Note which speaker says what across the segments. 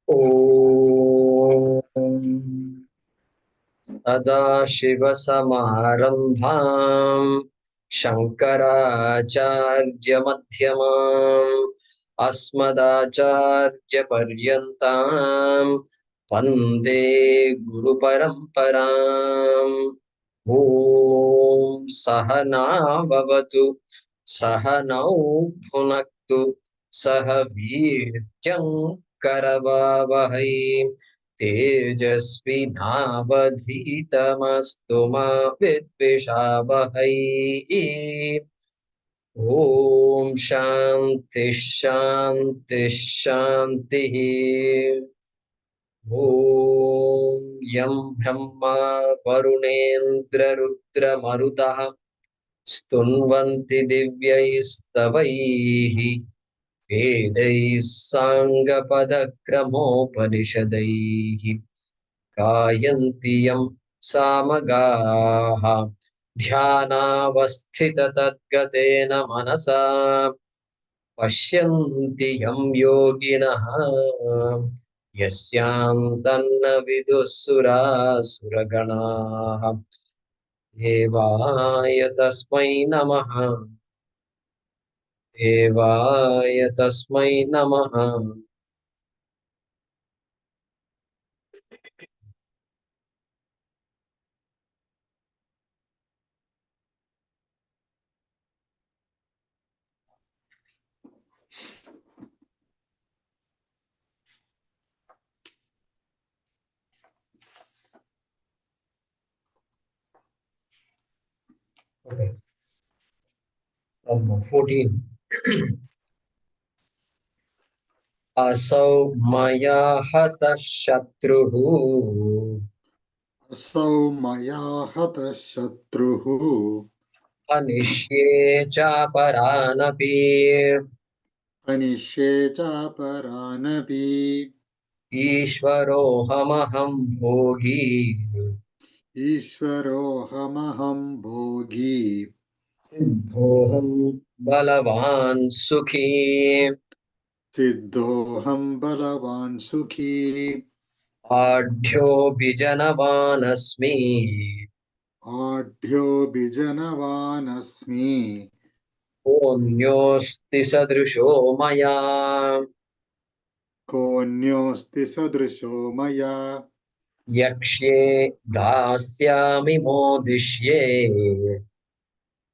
Speaker 1: ॐ सदाशिवसमारम्भाम् शङ्कराचार्यमध्यमाम् अस्मदाचार्यपर्यन्ताम् वन्दे गुरुपरम्पराम्। ॐ सहना भवतु सहनौ भुनक्तु सह वीर्यं करवावहै तेजस्विनावधीतमस्तु मा विद्विषावहै। ॐ शान्ति शान्ति शान्तिः। ॐ यं ब्रह्मा वरुणेन्द्ररुद्रमरुतः स्तुन्वन्ति दिव्यैस्तवैः वेदैः साङ्गपदक्रमोपनिषदैः गायन्ति यं सामगाः ध्यानावस्थिततद्गतेन मनसा पश्यन्ति यं योगिनः यस्यान्तन्न विदुः सुरासुरगणाः। देवाय तस्मै नमः देवाय तस्मै नमः। Okay. 14 असौ मया हतः शत्रुः
Speaker 2: असौ मया हतः शत्रुः
Speaker 1: अनिष्ये चापरानपि
Speaker 2: अनिष्ये चापरानपि
Speaker 1: ईश्वरोऽहमहं भोगी
Speaker 2: ईश्वरोऽहमहं भोगी
Speaker 1: सिद्धोऽहं बलवान् सुखी
Speaker 2: सिद्धोऽहं बलवान् सुखी
Speaker 1: आढ्योऽभिजनवानस्मि
Speaker 2: आढ्योऽभिजनवानस्मि
Speaker 1: कोऽन्योऽस्ति सदृशो मया
Speaker 2: कोऽन्योऽस्ति सदृशो मया
Speaker 1: यक्ष्ये दास्यामि मोदिष्ये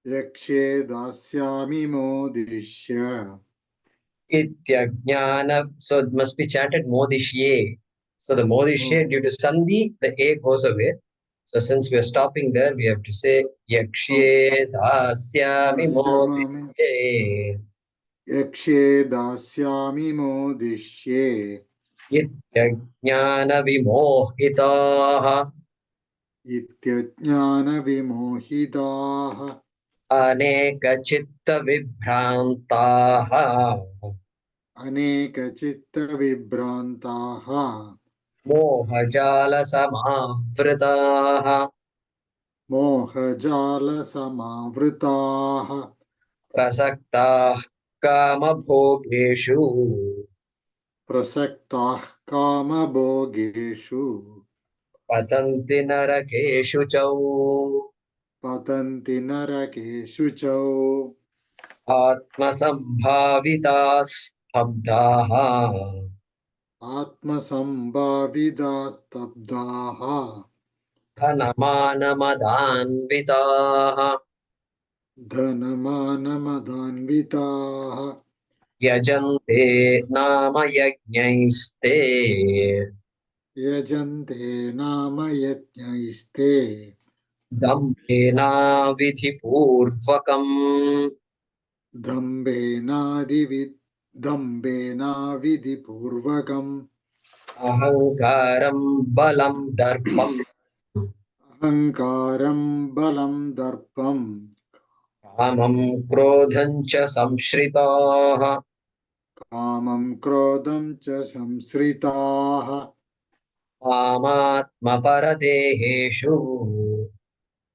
Speaker 2: यक्ष्ये दास्यामि मोदिष्य
Speaker 1: Ityajnana, so it must be chanted modishye. So the modishye,
Speaker 2: Oh.
Speaker 1: due to sandhi, the a goes away. So since we are stopping there, we have to say yakshye dasyami
Speaker 2: दास्यामि
Speaker 1: modishye.
Speaker 2: यक्ष्ये दास्यामि मोदिष्ये
Speaker 1: Ityajnana vimohitaha
Speaker 2: इत्यज्ञानविमोहिताः
Speaker 1: aneka chitta vibhrantaha
Speaker 2: अनेकचित्तविभ्रान्ताः
Speaker 1: mohajala samafritaha
Speaker 2: मोहजालसमावृताः
Speaker 1: prasaktaah kamabhogeshu
Speaker 2: प्रसक्ताः कामभोगेषु
Speaker 1: पतन्ति नरकेषु च
Speaker 2: पतन्ति नरकेषु च
Speaker 1: आत्मसम्भाविताः स्तब्धाः
Speaker 2: आत्मसम्भावितास्तब्धाः
Speaker 1: धनमानमदान्विताः
Speaker 2: धनमानमदान्विताः
Speaker 1: यजन्ते नाम यज्ञैस्ते
Speaker 2: यजन्ते नाम यज्ञैस्ते
Speaker 1: दम्भेनाविधिपूर्वकम्
Speaker 2: दम्भेनाविधिपूर्वकम्
Speaker 1: अहङ्कारं बलं दर्पम्
Speaker 2: अहङ्कारं बलं दर्पं
Speaker 1: कामं क्रोधं च संश्रिताः
Speaker 2: कामं क्रोधं च संश्रिताः
Speaker 1: मामात्मपरदेहेषु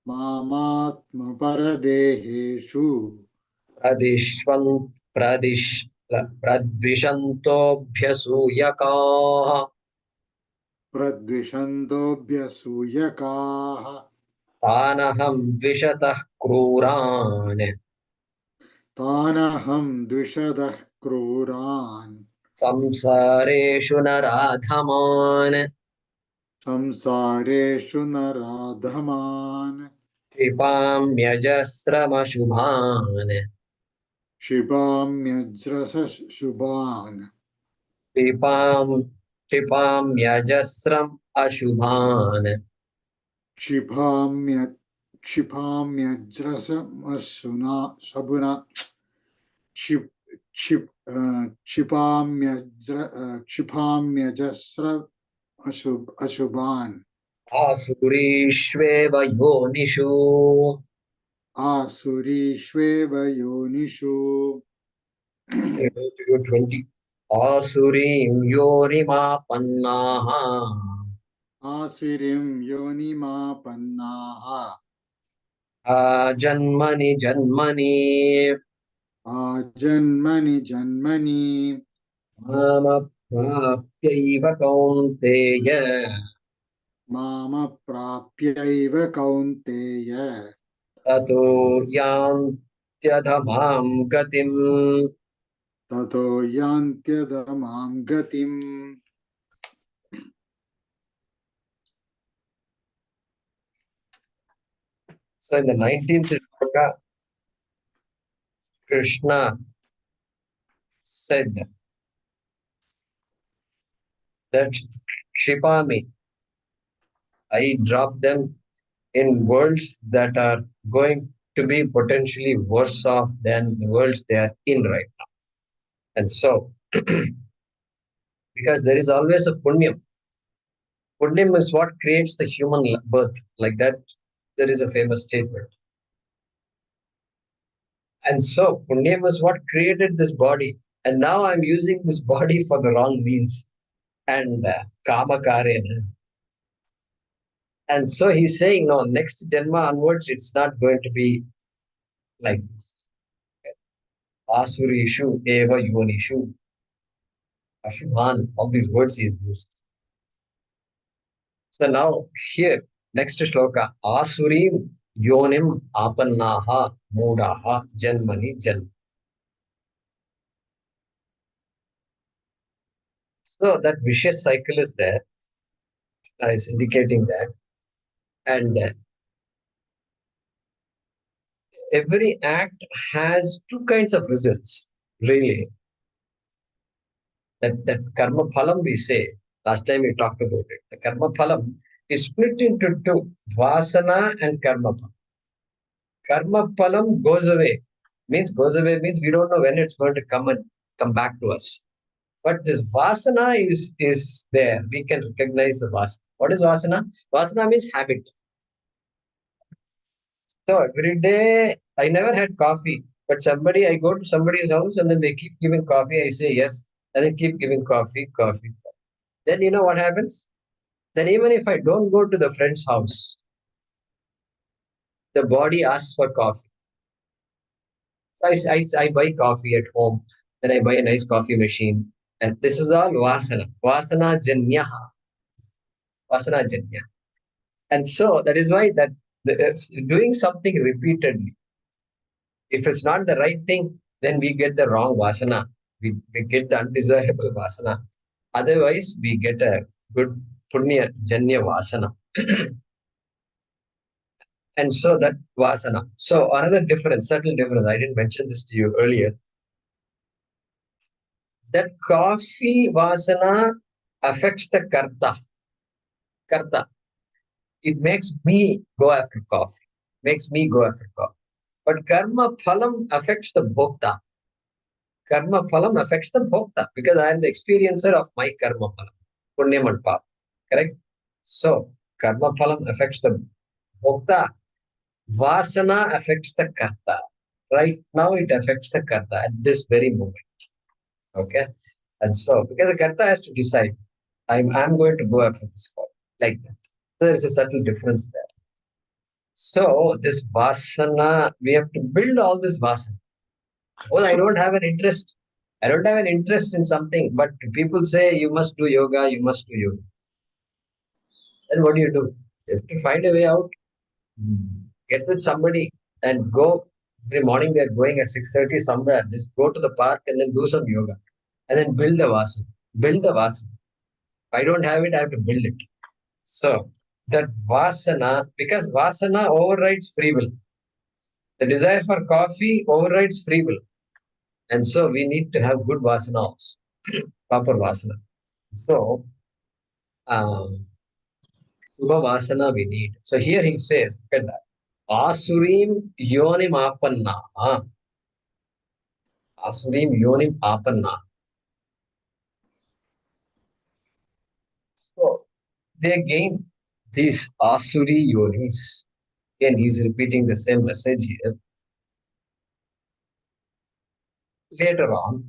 Speaker 2: मामात्मपरदेहेषु
Speaker 1: प्रदिष्वन् प्रदिश Pradvishantobhyasuyakaha
Speaker 2: प्रद्विषन्तोऽभ्यसूयकाः
Speaker 1: तानहं द्विषतः क्रूरान्
Speaker 2: तानहं द्विषदः क्रूरान्
Speaker 1: संसारेषु नराधमान्
Speaker 2: संसारेषु नराधमान्
Speaker 1: क्षिपाम्यजस्रमशुभान्
Speaker 2: क्षिपाम्यज्रसशुभान्
Speaker 1: क्षिपाम्यजस्रम् अशुभान्
Speaker 2: क्षिपाम्य क्षिपाम्यज्रसमशुना शबुना क्षिप क्षिप क्षिपाम्यजस्र अशुभान्
Speaker 1: आसुरीष्वेव योनिषु
Speaker 2: आसुरीष्वेव योनिषु
Speaker 1: 20 आसुरीं योनिमापन्नाः
Speaker 2: आसिरिं योनिमापन्नाः
Speaker 1: जन्मनि जन्मनि
Speaker 2: आजन्मनि जन्मनि
Speaker 1: मामप्राप्यैव कौन्तेय
Speaker 2: मामप्राप्यैव कौन्तेय
Speaker 1: ततो यान्त्यधमां गतिम्.
Speaker 2: ततो यान्त्यधमां गतिम्.
Speaker 1: So in the 19th shloka, Krishna said that Shipami, I drop them in worlds that are going to be potentially worse off than the worlds they are in right now. And so, because there is always a punyam. Punyam is what creates the human birth. Like that, there is a famous statement. And so, punyam is what created this body. And now I'm using this body for the wrong means. And kama karena. And so he's saying, no, next Janma onwards, it's not going to be like this. Asurishu eva yonishu. Ashubhan, all these words he has used. So now here, next shloka, Asurim yonim apannaha mudaha janmani janma. So that vicious cycle is there, is indicating that. And every act has two kinds of results, really. That karma phalam we say, last time we talked about it. The karma phalam is split into two, vasana and karma phalam. Karma phalam goes away. Means we don't know when it's going to come and come back to us. But this vasana is there. We can recognize the vasana. What is vasana? Vasana means habit. So every day I never had coffee, but I go to somebody's house and then they keep giving coffee. I say yes, and they keep giving coffee. Then you know what happens? Then even if I don't go to the friend's house, the body asks for coffee. I buy coffee at home, then I buy a nice coffee machine. And this is all vasana. Vasana janyaha. Vasana janya. And so that is why that doing something repeatedly, if it's not the right thing, then we get the wrong vasana. We get the undesirable vasana. Otherwise, we get a good punya janya vasana. And so that vasana. So another difference, subtle difference, I didn't mention this to you earlier, that coffee vasana affects the karta. Karta. It makes me go after coffee. Makes me go after coffee. But karma phalam affects the bhokta. Karma phalam affects the bhokta because I am the experiencer of my karma phalam. Punyam and pap. Correct? So karma phalam affects the bhokta. Vasana affects the karta. Right now it affects the karta at this very moment. Okay? And so because the karta has to decide, I'm going to go after this call. Like that. So there is a subtle difference there. So this vasana, we have to build all this vasana. Well, I don't have an interest. I don't have an interest in something, but people say you must do yoga, you must do yoga. Then what do? You have to find a way out. Get with somebody and go. Every morning they're going at 6:30 somewhere. Just go to the park and then do some yoga. And then build the vasana. Build the vasana. If I don't have it, I have to build it. So that vasana, because vasana overrides free will. The desire for coffee overrides free will. And so we need to have good vasana also. Proper vasana. So Shubha vasana we need. So here he says, look at that. Asurim yonim apanna. Asurim yonim apanna. So they gain these asuri yonis. Again, he's repeating the same message here. Later on,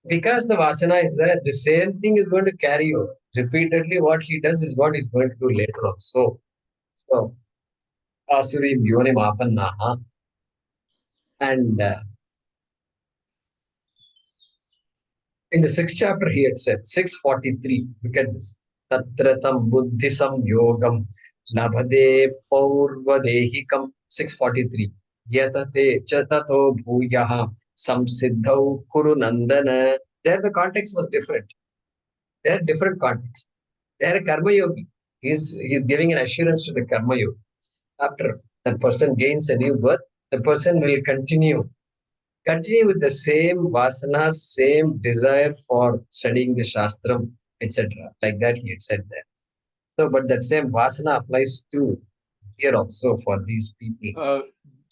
Speaker 1: because the vasana is there, the same thing is going to carry over. Repeatedly, what he does is what he's going to do later on. So asurim yonim apanna. And in the sixth chapter, he had said, 643, look at this. Tatratam buddhisam yogam labhade paurvadehikam 643. Yatate chatato bhuyaha samsiddhau kuru nandana. There the context was different. There are different contexts. There a karma yogi. He's giving an assurance to the karma yogi. After that person gains a new birth, the person will continue with the same vasana, same desire for studying the Shastram, etc. Like that he had said there. So, but that same vasana applies to here also for these people.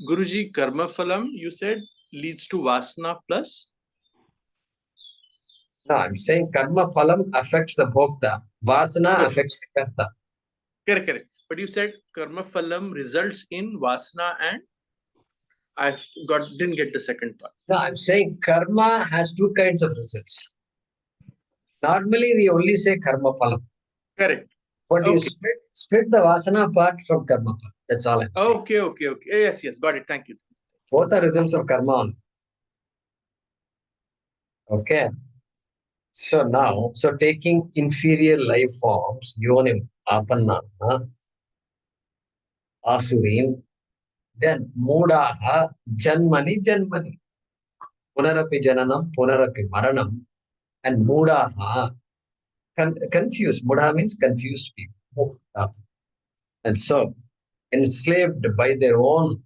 Speaker 3: Guruji, karma phalam, you said, leads to vasana plus?
Speaker 1: No, I'm saying karma phalam affects the bhokta. Vasana affects the karta.
Speaker 3: Correct. But you said karma phalam results in vasana and didn't get the second part.
Speaker 1: No, I'm saying karma has two kinds of results. Normally, we only say karma phalam.
Speaker 3: Correct.
Speaker 1: But you split the vasana part from karma phalam. That's all I'm saying.
Speaker 3: Okay. Yes, got it. Thank you.
Speaker 1: Both are results of karma only. Okay. So taking inferior life forms, yonim, apanna, asurim, then mudaha, janmani, punarapi jananam, punarapi maranam, and mudaha, confused. Mudha means confused people. And so, enslaved by their own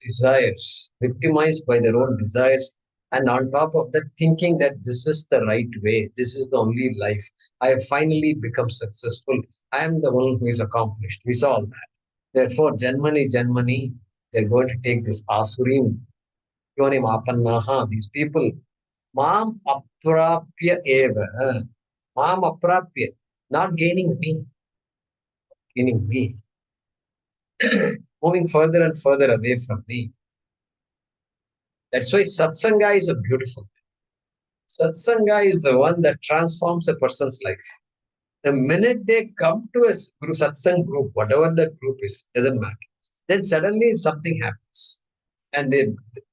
Speaker 1: desires, victimized by their own desires, and on top of that, thinking that this is the right way, this is the only life. I have finally become successful. I am the one who is accomplished. We saw all that. Therefore, Janmani, they're going to take this Asurim, Yonim Apannaha, these people, Mam Aprapya Eva, Mam Aprapya, not gaining me, moving further and further away from me. That's why Satsanga is a beautiful thing. Satsanga is the one that transforms a person's life. The minute they come to a Satsang group, whatever that group is, doesn't matter. Then suddenly something happens. And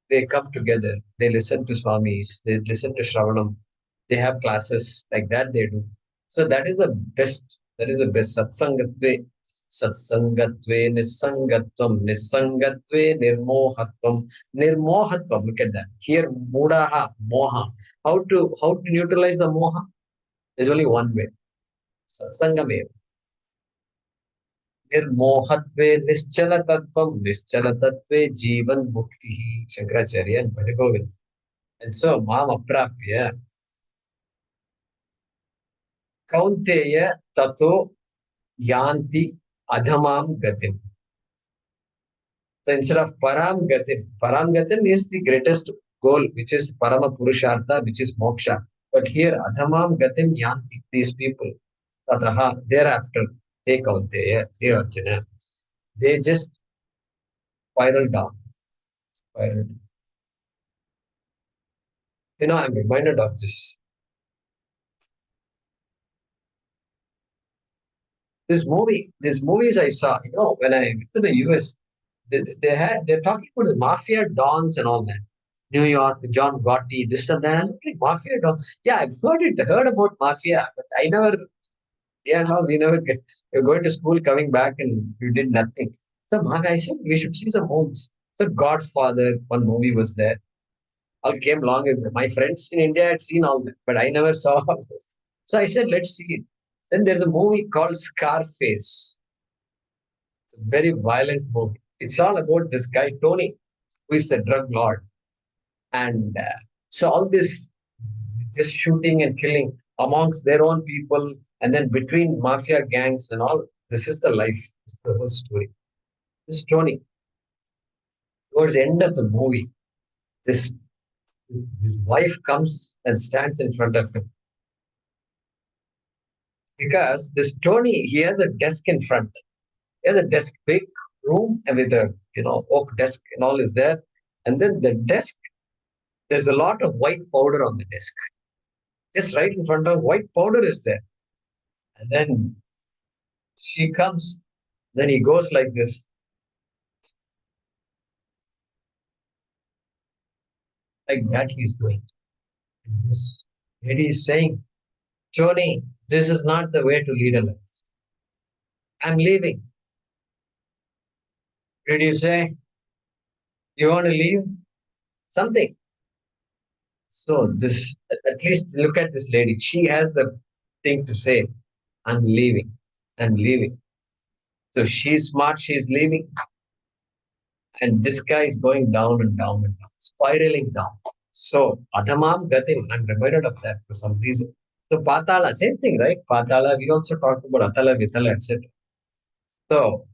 Speaker 1: they come together. They listen to Swamis. They listen to Shravanam. They have classes like that they do. So that is the best. That is the best. Satsangatve. Satsangatve nisangatvam. Nisangatve nirmohatvam. Nirmohatvam. Look at that. Here, mudaha, moha. How to neutralize the moha? There's only one way. Satsangameva. Nirmohatve nischalatatvam. Nischalatatve jivan muktihi. Shankaracharya and Bhajagovind. And so, mam aprapya. Kaunteya tato yanti adhamam gatim. So instead of param gatim is the greatest goal, which is parama purushartha, which is moksha. But here, adhamam gatim yanti, these people, tataha, thereafter, they kaunteya, they Arjuna, they just spiral down. I'm reminded of this. These movies I saw, when I went to the US, they're talking about the mafia dons and all that. New York, John Gotti, this and that. I'm like, mafia dog. Yeah, I've heard about mafia, but I never, yeah, no, we never get. You're going to school, coming back, and you did nothing. So, I said, we should see some movies. So, Godfather, one movie was there. All came long ago. My friends in India had seen all that, but I never saw all this. So, I said, let's see it. Then there's a movie called Scarface. It's a very violent movie. It's all about this guy, Tony, who is a drug lord. And so all this just shooting and killing amongst their own people and then between mafia gangs and all, this is the life, this is the whole story. This Tony, towards the end of the movie, this his wife comes and stands in front of him because this Tony, he has a desk in front. He has a desk, big room and with a oak desk and all is there. And then the desk, there's a lot of white powder on the desk. Just right in front of white powder is there. And then she comes, then he goes like this. Like that he's doing. And this lady is saying, Tony, this is not the way to lead a life. I'm leaving. Did you say you want to leave? Something. So this, at least look at this lady. She has the thing to say, I'm leaving. I'm leaving. So she's smart, she's leaving. And this guy is going down and down and down, spiraling down. So Adhamam Gatim, I'm reminded of that for some reason. So Patala, same thing, right? Patala, we also talked about Atala, Vitala, etc. So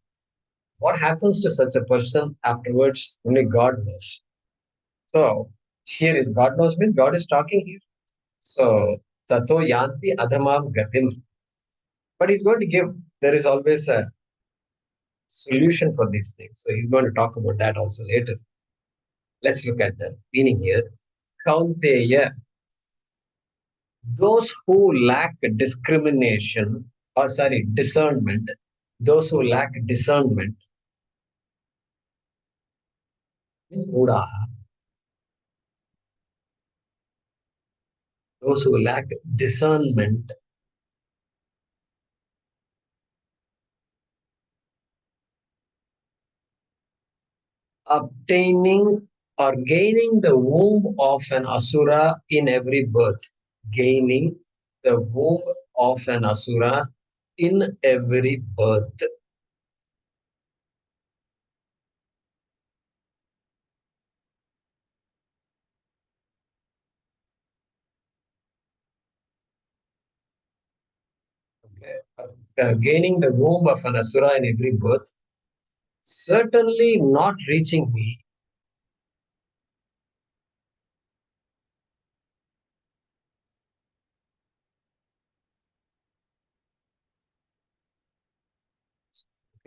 Speaker 1: what happens to such a person afterwards? Only God knows. So here is God knows means God is talking here. So Tato Yanti Adhamam Gatim. But he's going to give, there is always a solution for these things. So he's going to talk about that also later. Let's look at the meaning here. Kaunteya, those who lack discrimination, or sorry, discernment, those who lack discernment, is Buddha. Those who lack discernment, obtaining or gaining the womb of an asura in every birth. Gaining the womb of an asura in every birth. Okay. Gaining the womb of an asura in every birth. Certainly not reaching me.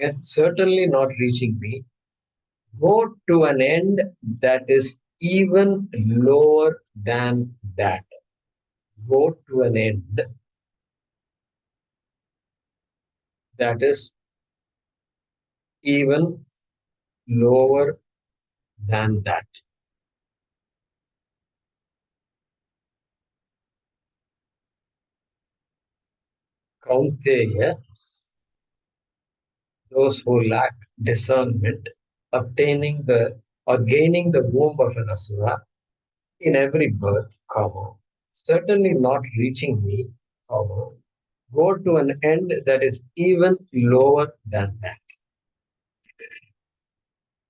Speaker 1: Okay. Certainly not reaching me. Go to an end that is even lower than that. Go to an end that is even lower than that. Kaunteya, those who lack discernment, obtaining the or gaining the womb of an asura in every birth, comma, certainly not reaching me, comma, go to an end that is even lower than that.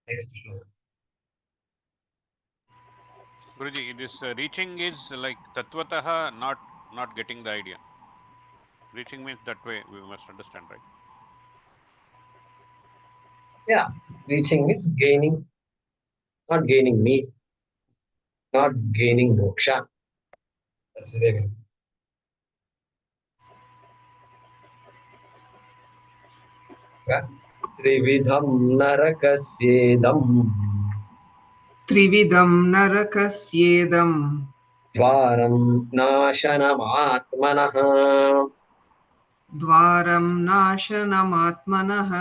Speaker 1: Next slide.
Speaker 4: Guruji, this reaching is like tattvataha not getting the idea. Reaching means that way we must understand, right?
Speaker 1: Yeah, reaching means gaining, not gaining me, not gaining moksha. That's the way. Yeah. Trividham narakasyedam
Speaker 5: त्रिविधं नरकस्येदं
Speaker 1: dvaram nashanamaatmanah
Speaker 5: द्वारं नाशनमात्मनः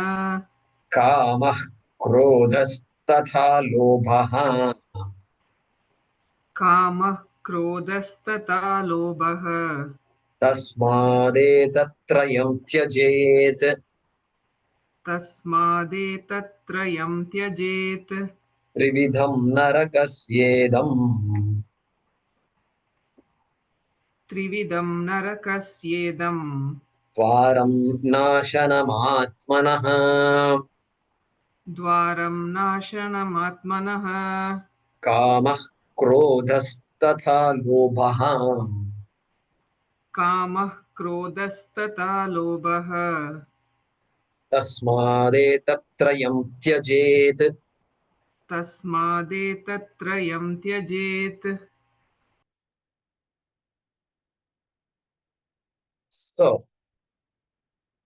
Speaker 1: kamah krodhastatha lobhah.
Speaker 5: कामः क्रोधस्तथा लोभः
Speaker 1: तस्मादेतत्त्रयं त्यजेत्
Speaker 5: तस्मादेतत्त्रयं त्यजेत्
Speaker 1: त्रिविधं नरकस्येदम्
Speaker 5: त्रिविधं नरकस्येदम्
Speaker 1: द्वारं नाशनमात्मनः
Speaker 5: द्वारं नाशनमात्मनः
Speaker 1: कामः क्रोधस्तथा लोभः
Speaker 5: कामः क्रोधस्तथा लोभः
Speaker 1: तस्मादेतत्त्रयं त्यजेत्
Speaker 5: तस्मादेतत्त्रयं त्यजेत्
Speaker 1: So,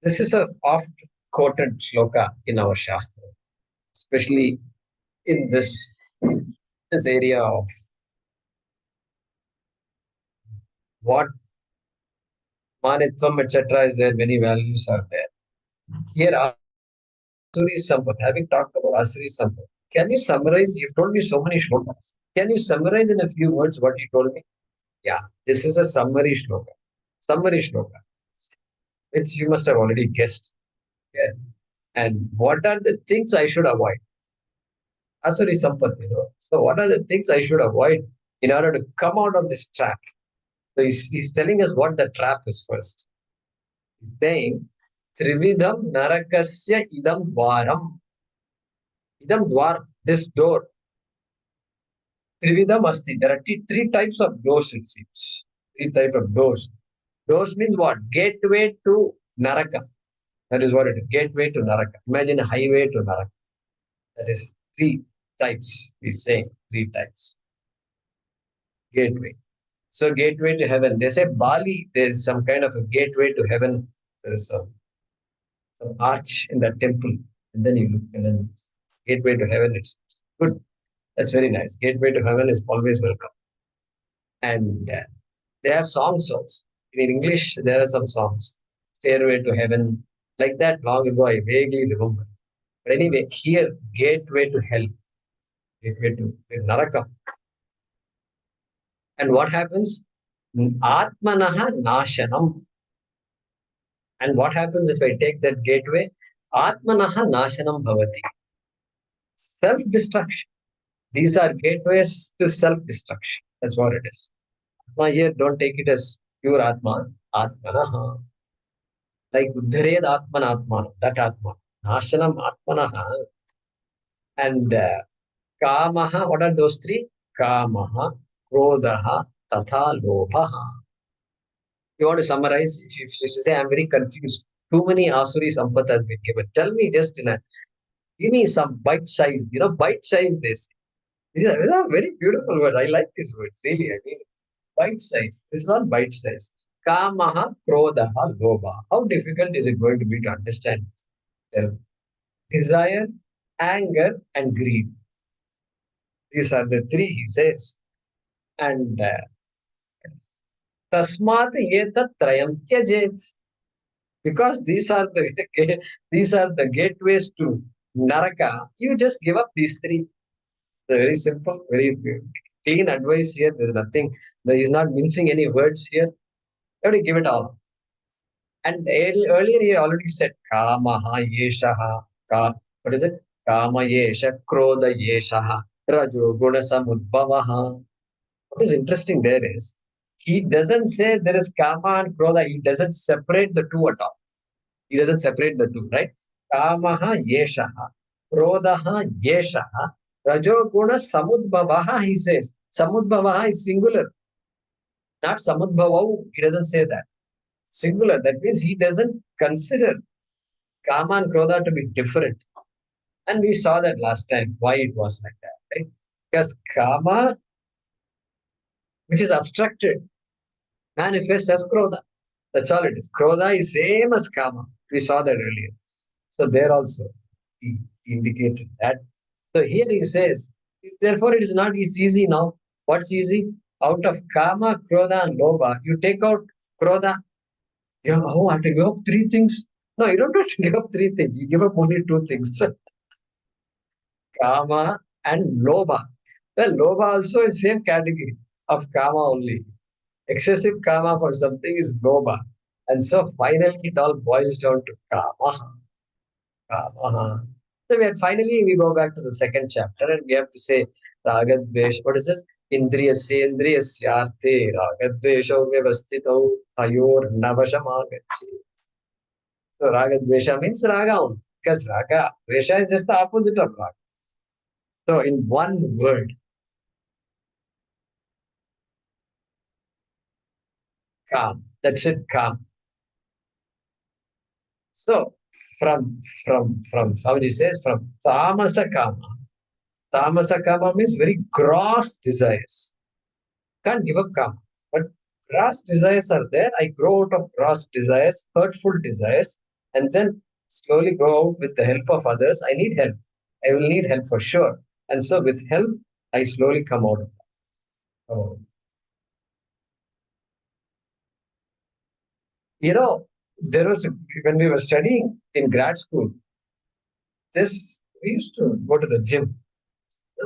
Speaker 1: this is a oft quoted shloka in our Shastra, especially in this area of what manitvam, etc. is there, many values are there. Here, Asuri Sampat, having talked about Asuri Sampat, can you summarize? You've told me so many shlokas. Can you summarize in a few words what you told me? Yeah, this is a summary shloka. Summary shloka, which you must have already guessed. Yeah. And what are the things I should avoid? Asuri Sampat, So, what are the things I should avoid in order to come out of this trap? So, he's telling us what the trap is first. He's saying, Trividham Narakasya idam dwaram. Idam dwar, this door. Trividham asti. There are three types of doors, it seems. Three types of doors. Doors means what? Gateway to Naraka. That is what it is. Gateway to Naraka. Imagine a highway to Naraka. That is three types. He's saying three types. Gateway. So gateway to heaven. They say Bali, there is some kind of a gateway to heaven. There is some arch in that temple. And then you look and then gateway to heaven. It's good. That's very nice. Gateway to heaven is always welcome. And they have songs also. In English, there are some songs. Stairway to heaven. Like that long ago, I vaguely remember. But anyway, here, gateway to hell. Gateway to Naraka. And what happens? Atmanaha nashanam. And what happens if I take that gateway? Atmanaha nashanam bhavati. Self-destruction. These are gateways to self-destruction. That's what it is. Atma here, don't take it as pure Atma. Atmanaha. Like Uddhared Atman Atman. That Atma. Nashanam Atmanaha. And Kamaha. What are those three? Kamaha, Krodhaha, Tatha, Lobhaha. You want to summarize? If you say, I'm very confused. Too many Asuri Sampat has been given. Tell me just give me some bite size. Bite size this. These are very beautiful words. I like these words, really. I mean, bite size. It's not bite size. Kamaha, Krodhaha, Lobha. How difficult is it going to be to understand? Desire, anger, and greed. These are the three, he says. And Tasmat Yetat Trayam Tyajet. Because these are the gateways to Naraka, you just give up these three. Very simple, very clean advice here. There's nothing, he's not mincing any words here. You have to give it all. And earlier he already said Kamaha Yeshaha. What is it? Kama Yesha Krodha Yeshaha Rajo Guna Samudbhavaha. What is interesting there is, he doesn't say there is Kama and Krodha. He doesn't separate the two at all. He doesn't separate the two, right? Kamaha Yeshaha, Krodhaha Yeshaha, Rajoguna Samudbhavaha, he says. Samudbhavaha is singular, not Samudbhavau. He doesn't say that. Singular. That means he doesn't consider Kama and Krodha to be different. And we saw that last time, why it was like that, right? Because Kama, which is abstracted, manifests as Krodha. That's all it is. Krodha is same as Kama. We saw that earlier. So there also, he indicated that. So here he says, therefore it is not, it's easy now. What's easy? Out of Kama, Krodha and Lobha, you take out Krodha. I have to give up three things. No, you don't have to give up three things. You give up only two things. Kama and Lobha. Well, Lobha also is same category. of kama only. Excessive kama for something is lobha. And so finally it all boils down to kama. Kama. So finally we go back to the second chapter and we have to say ragadvesh. What is it? Indriyasya indriyasyarthe ragadvesho vyavastitau tayor navashamagachi. So ragadvesha means raga only. Because raga, vesha is just the opposite of raga. So in one word, calm. That's it, calm. So from Swamiji says from tamasa kama. Tamasa kama means very gross desires. Can't give up kama. But gross desires are there. I grow out of gross desires, hurtful desires, and then slowly go out with the help of others. I need help. I will need help for sure. And so with help, I slowly come out of that. Oh. You know, there was when we were studying in grad school, we used to go to the gym.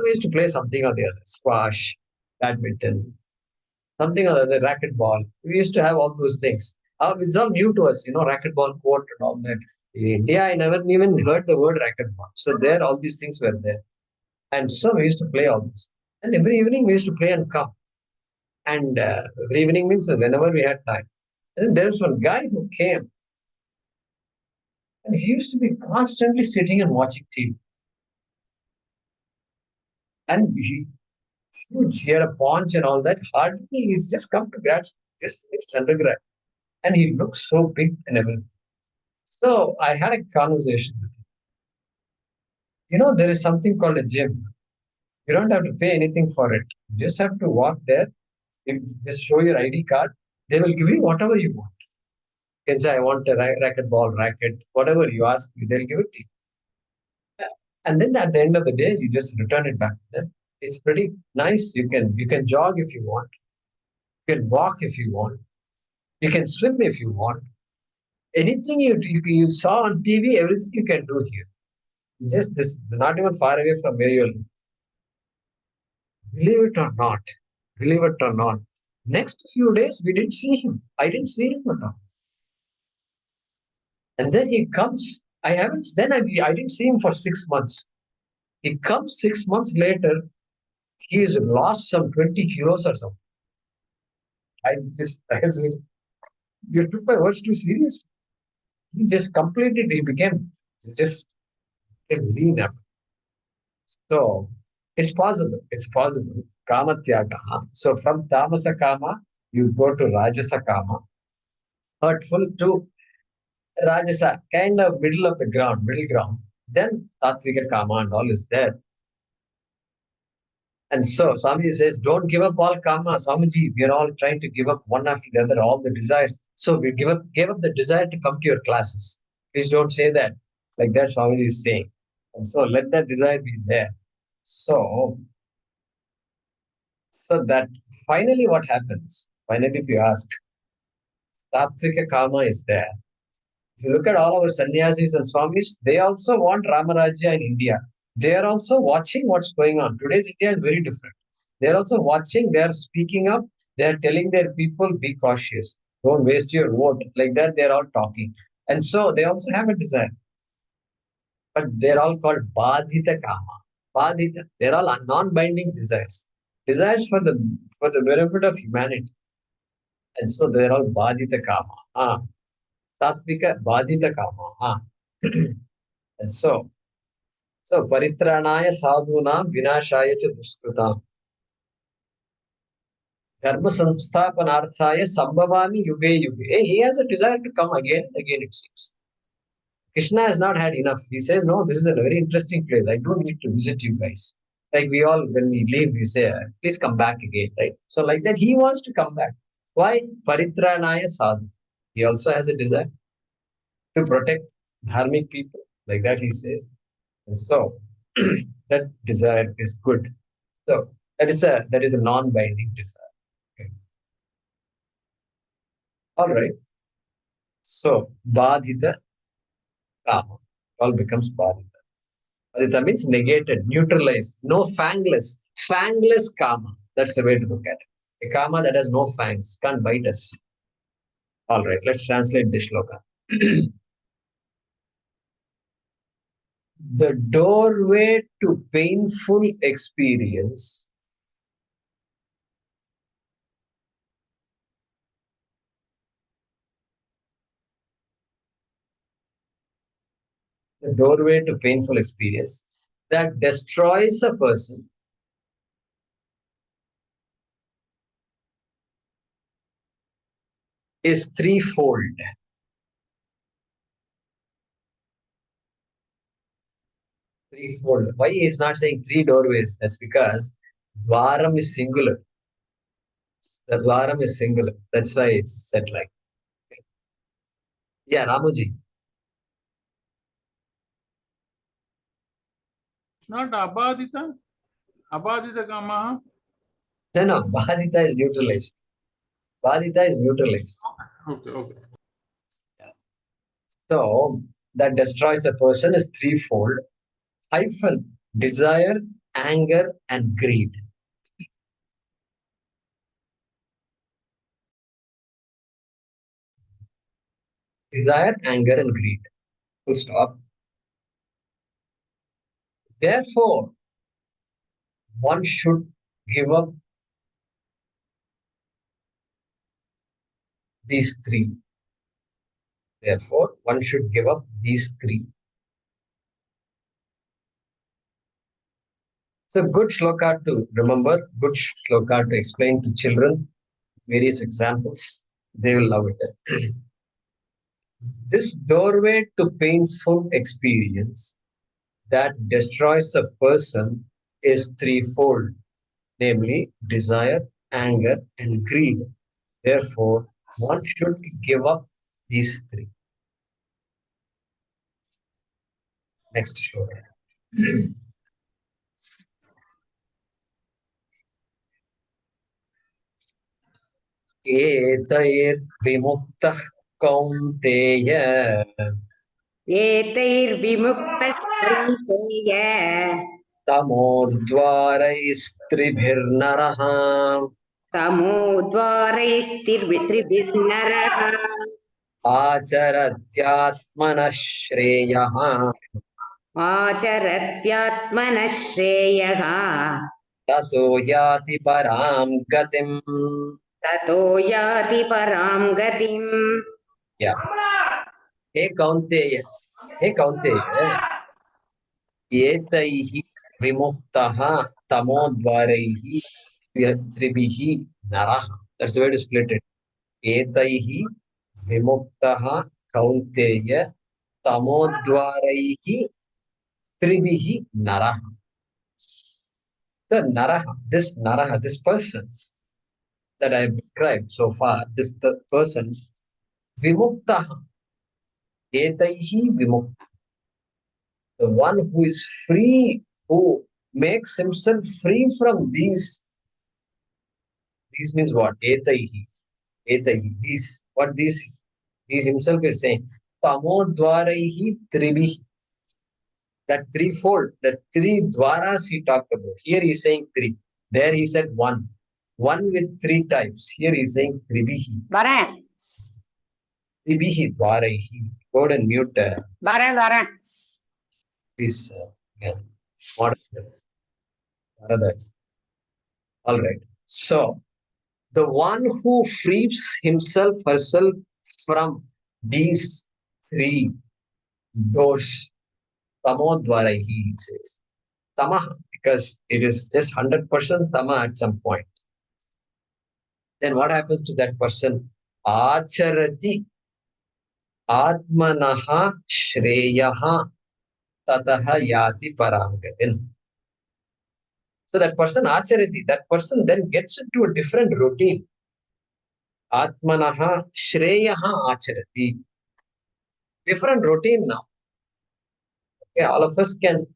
Speaker 1: We used to play something or the other, squash, badminton, something or the other, racquetball. We used to have all those things. It's all new to us, racquetball court and all that. In India, I never even heard the word racquetball. So there, all these things were there. And so we used to play all this. And every evening we used to play and come. And every evening means whenever we had time. And then there was one guy who came. And he used to be constantly sitting and watching TV. And he had a paunch and all that. Hardly he's just come to grad school, just finished undergrad. And he looks so big and everything. So I had a conversation with him. There is something called a gym. You don't have to pay anything for it. You just have to walk there. You just show your ID card. They will give you whatever you want. You can say, I want a racquetball, racket, whatever you ask, they'll give it to you. And then at the end of the day, you just return it back to them. It's pretty nice. You can jog if you want. You can walk if you want. You can swim if you want. Anything you saw on TV, everything you can do here. It's just this, not even far away from where you're living. Believe it or not, next few days we didn't see him. I didn't see him at all. And then he comes. I didn't see him for 6 months. He comes 6 months later. He's lost some 20 kilos or something. You took my words too seriously. He just became just lean up. So it's possible. Kama tyaga. So from tamasa kama, you go to rajasa kama. Hurtful to rajasa, kind of middle ground. Then satvika kama and all is there. And so Swamiji says, don't give up all kama. Swamiji, we are all trying to give up one after the other, all the desires. So we gave up the desire to come to your classes. Please don't say that. Like that Swamiji is saying. And so let that desire be there. So that finally what happens? Finally, if you ask, Tattvika Kama is there. If you look at all our sannyasis and swamis, they also want Ramarajya in India. They are also watching what's going on. Today's India is very different. They are also watching, they are speaking up, they are telling their people, be cautious. Don't waste your vote. Like that, they're all talking. And so they also have a desire. But they're all called Badhita Kama. Badhita. They're all non-binding desires. Desires for the benefit of humanity. And so they're all Badhita Kama. Sattvika Badhita Kama. And so Paritranaya Sadhunam Vinashaya cha Duskrutam. Dharma Samsthapanarthaya Sambhavami Yuge Yuge. He has a desire to come again and again, it seems. Krishna has not had enough. He says, no, this is a very interesting place. I don't need to visit you guys. Like we all, when we leave, we say, please come back again, right? So like that, he wants to come back. Why? Paritranaya Sadhu. He also has a desire to protect dharmic people. Like that, he says. And so that desire is good. So that is a non-binding desire. Okay. All right. So Badhita Kama all becomes Badhita. Badhita means negated, neutralized, no fangless. Fangless Kama. That's the way to look at it. A kama that has no fangs, can't bite us. All right, let's translate this shloka. The doorway to painful experience that destroys a person is threefold. Threefold. Why he is not saying three doorways? That's because dwaram is singular. The dwaram is singular. That's why it's said like. Yeah, Ramuji.
Speaker 6: It's not abadita. Abadita kama.
Speaker 1: No, badita is neutralized. Badita is neutralized.
Speaker 6: Okay.
Speaker 1: So that destroys a person is threefold. Hyphen, desire, anger, and greed. Desire, anger, and greed. Full stop. Therefore, one should give up these three. Therefore, one should give up these three. So, good shloka to remember, good shloka to explain to children, various examples. They will love it. This doorway to painful experience that destroys a person is threefold, namely desire, anger, and greed. Therefore, one should give up these three. Next shloka. एतैर्विमुक्तः कौन्तेय
Speaker 7: एतैर्विमुक्तः कौन्तेय
Speaker 1: तमोद्वारैस्त्रिभिर्नरः
Speaker 7: तमोद्वारैस्त्रिभिर्नरः
Speaker 1: आचरत्यात्मनः श्रेयः
Speaker 7: आचरत्यात्मनः श्रेयः
Speaker 1: ततो याति परां गतिम्.
Speaker 7: ततो याति परां गतिम्.
Speaker 1: Yeah. हे कौन्तेय, एतैः विमुक्तः तमोद्वारैः त्रिभिः नरः. That's the way to split it. एतैः विमुक्तः कौन्तेय तमोद्वारैः त्रिभिः नरः. The naraha, this person that I have described so far, this person, vimuktaha, etaihi vimukta, the one who is free, who makes himself free from these means what? Etaihi, these, what these himself is saying, tamodvaraihi tribihi, that threefold, the three dwaras he talked about. Here he is saying three. There he said one. One with three types. Here he is saying tribihi.
Speaker 7: Varan.
Speaker 1: Tribihi dwaraihi. Go ahead and mute.
Speaker 7: Varan.
Speaker 1: Please. Paradise. All right. So, the one who frees herself from these three doors, tamodvaraihi, he says. Tamaha, because it is just 100% tama at some point. Then what happens to that person? Acharati atmanaha shreyaha tataha yati parangatin. So that person acharati, that person then gets into a different routine. Atmanaha shreyaha acharati. Different routine now. Okay, all of us can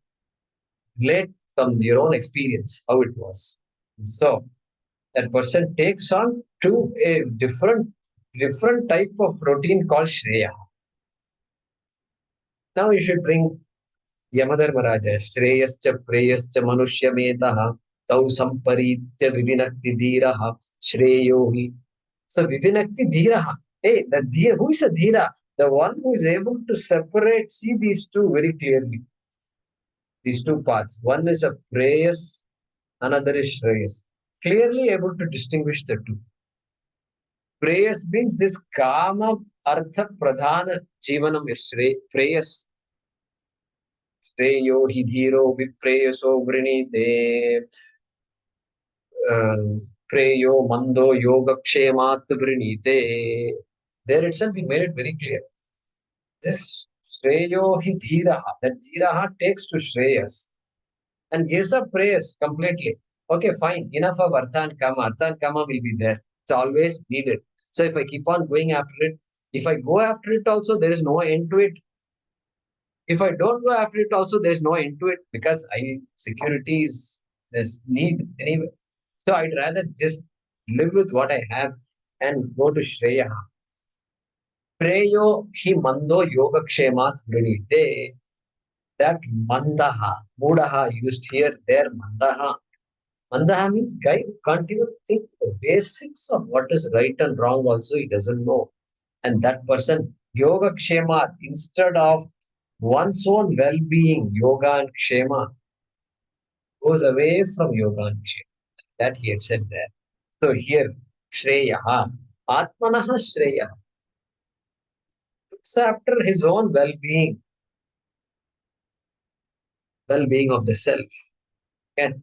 Speaker 1: relate from your own experience how it was. So that person takes on to a different type of routine called Shreya. Now you should bring Yamadharmaraja, Shreyascha Preyascha Manushya Metaha Tau samparitya vivinakti dhiraha shreyohi. So vivinakti dhiraha. Hey, the dhira, who is a dhira? The one who is able to separate, see these two very clearly. These two paths. One is a preyas, another is shreyas. Clearly able to distinguish the two. Preyas means this kama artha pradhana jivanam is preyas. Shreyo hi dhiro vipreyaso vrinite. Preyo mando yoga kshemat vrinite. There itself we made it very clear. This Shreyo hi dhiraha, that dhiraha takes to Shreyas and gives up praise completely. Okay, fine, enough of Artha and Kama. Artha and Kama will be there. It's always needed. So if I keep on going after it, if I go after it also, there is no end to it. If I don't go after it also, there is no end to it because security is there's need anyway. So I'd rather just live with what I have and go to Shreya. Preyo hi mando yoga kshemat vrinite. That mandaha, mudaha used here, there mandaha. Mandaha means guy who can't even think the basics of what is right and wrong also he doesn't know. And that person, yoga kshema, instead of one's own well-being, yoga and kshema, goes away from yoga and kshema. That he had said there. So here, shreyaha, atmanaha shreyaha. Looks after his own well-being of the self. And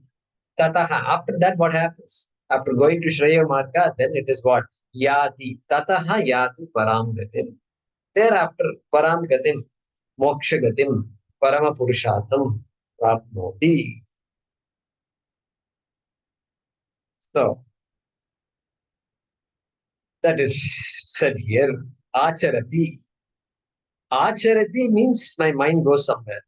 Speaker 1: tataha, after that what happens? After going to Shreya Marga, then it is what? Yati. Tataha yati param gatim. Thereafter, param gatim, moksha gatim, parama purushatam, prapnoti. So, that is said here. Acharati. Acharati means my mind goes somewhere.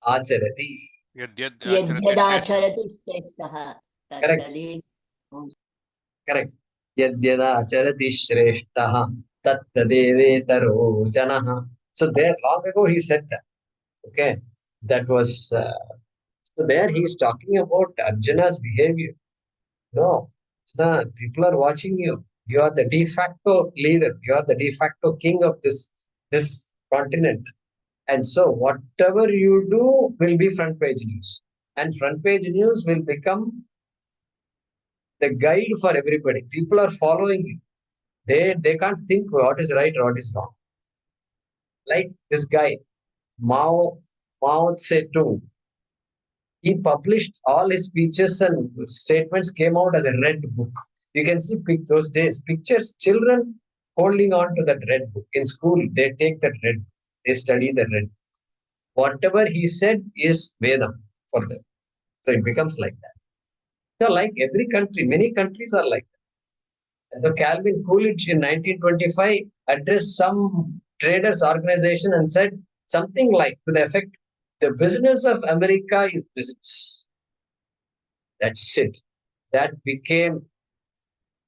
Speaker 1: Acharati.
Speaker 4: Yadyad acharati shrestha.
Speaker 8: यद्यदाचरति श्रेष्ठः
Speaker 1: Correct.
Speaker 8: तत्तदेव
Speaker 1: Correct. Yadyada acharati shreshtaha tattadevetaro janaha. So there long ago he said that. Okay. That was so there he's talking about Arjuna's behavior. No, people are watching you. You are the de facto leader. You are the de facto king of this continent. And so whatever you do will be front page news. And front page news will become the guide for everybody. People are following you. They can't think what is right or what is wrong. Like this guy, Mao Tse-tung. He published all his speeches and statements came out as a red book. You can see those days pictures, children holding on to that red book. In school, they take that red book. They study the red book. Whatever he said is Vedam for them. So it becomes like that. So like every country, many countries are like that. And so Calvin Coolidge in 1925 addressed some traders organization and said something like to the effect, the business of America is business. That's it. That became